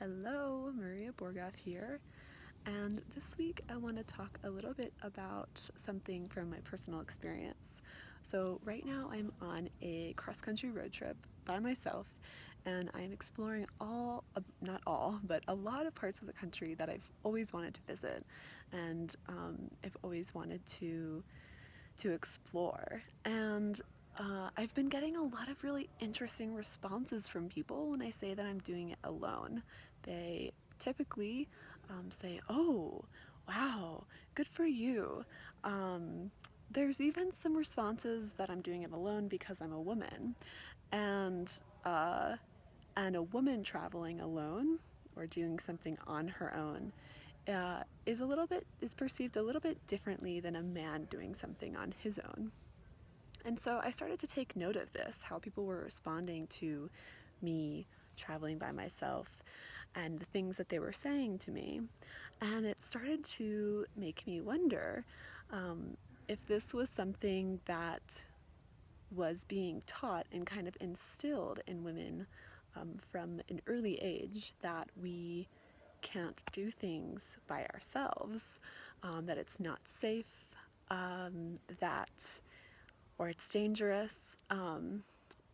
Hello, Maria Borgoff here, and this week I want to talk a little bit about something from my personal experience. So, right now I'm on a cross country road trip by myself, and I'm exploring not all, but a lot of parts of the country that I've always wanted to visit, and I've always wanted to explore. And I've been getting a lot of really interesting responses from people when I say that I'm doing it alone. They typically say, "Oh, wow, good for you." There's even some responses that I'm doing it alone because I'm a woman, and uh, and a woman traveling alone or doing something on her own is perceived a little bit differently than a man doing something on his own. And so I started to take note of this, how people were responding to me traveling by myself and the things that they were saying to me. And it started to make me wonder if this was something that was being taught and kind of instilled in women from an early age, that we can't do things by ourselves, that it's not safe, that or it's dangerous,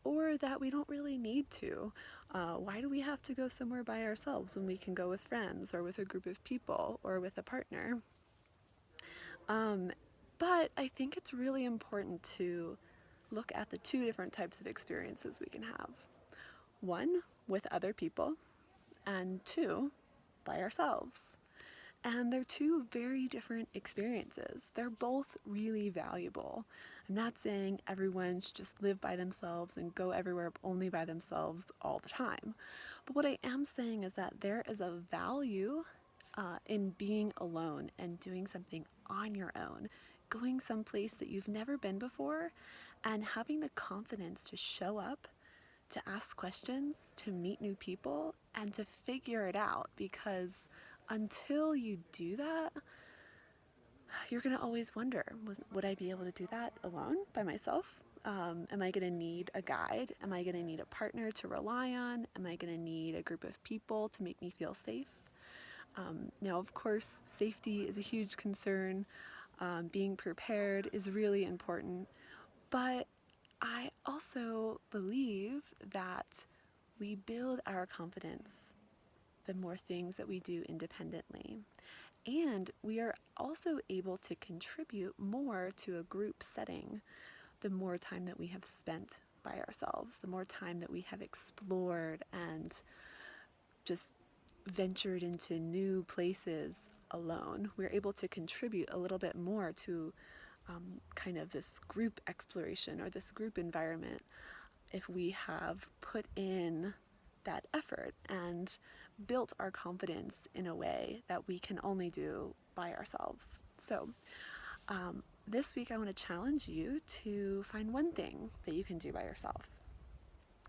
or that we don't really need to. Why do we have to go somewhere by ourselves when we can go with friends or with a group of people or with a partner? Um, but I think it's really important to look at the two different types of experiences we can have. One, with other people, and two, by ourselves. And they're two very different experiences. They're both really valuable. I'm not saying everyone should just live by themselves and go everywhere only by themselves all the time. But what I am saying is that there is a value in being alone and doing something on your own, going someplace that you've never been before, and having the confidence to show up, to ask questions, to meet new people, and to figure it out. Because until you do that, you're going to always wonder, would I be able to do that alone by myself? Am I going to need a guide? Am I going to need a partner to rely on? Am I going to need a group of people to make me feel safe? Now, of course, safety is a huge concern. Being prepared is really important. But I also believe that we build our confidence the more things that we do independently. And we are also able to contribute more to a group setting the more time that we have spent by ourselves, the more time that we have explored and just ventured into new places alone. We're able to contribute a little bit more to kind of this group exploration or this group environment if we have put in that effort and built our confidence in a way that we can only do by ourselves. So, this week I want to challenge you to find one thing that you can do by yourself.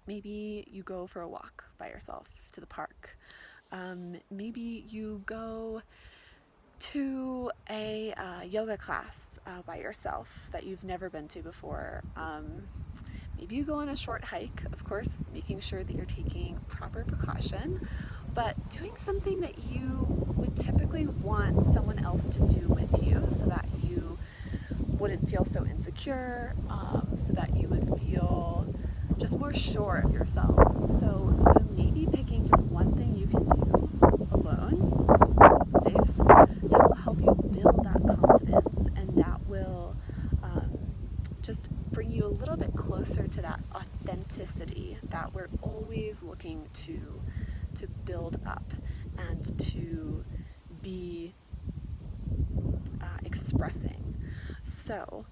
Maybe you go for a walk by yourself to the park. Maybe you go to a yoga class by yourself that you've never been to before. Maybe you go on a short hike, of course, making sure that you're taking proper precaution, but doing something that you would typically want someone else to do with you so that you wouldn't feel so insecure, so that you would feel just more sure of yourself. So maybe picking just one thing you can do alone, it's safe, that will help you build that confidence, and that will just bring you a little bit closer to that authenticity that we're always looking to build up and to be expressing. So,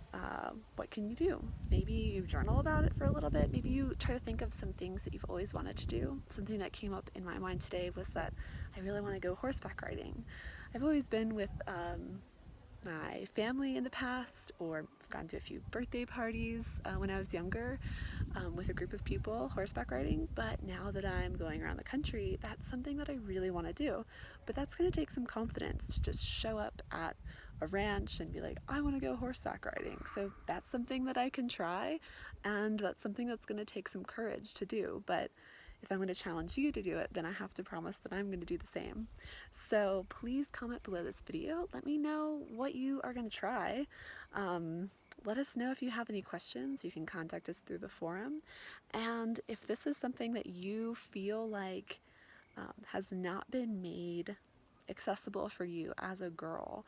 what can you do? Maybe you journal about it for a little bit. Maybe you try to think of some things that you've always wanted to do. Something that came up in my mind today was that I really want to go horseback riding. I've always been with my family in the past, or gone to a few birthday parties when I was younger with a group of people horseback riding. But now that I'm going around the country, that's something that I really want to do. But that's going to take some confidence to just show up at a ranch and be like, I want to go horseback riding. So that's something that I can try, and that's something that's going to take some courage to do. But if I'm going to challenge you to do it, then I have to promise that I'm going to do the same. So please comment below this video. Let me know what you are going to try. Let us know if you have any questions. You can contact us through the forum. And if this is something that you feel like has not been made accessible for you as a girl,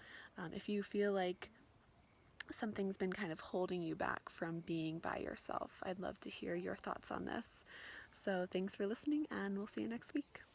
if you feel like something's been kind of holding you back from being by yourself, I'd love to hear your thoughts on this. So thanks for listening, and we'll see you next week.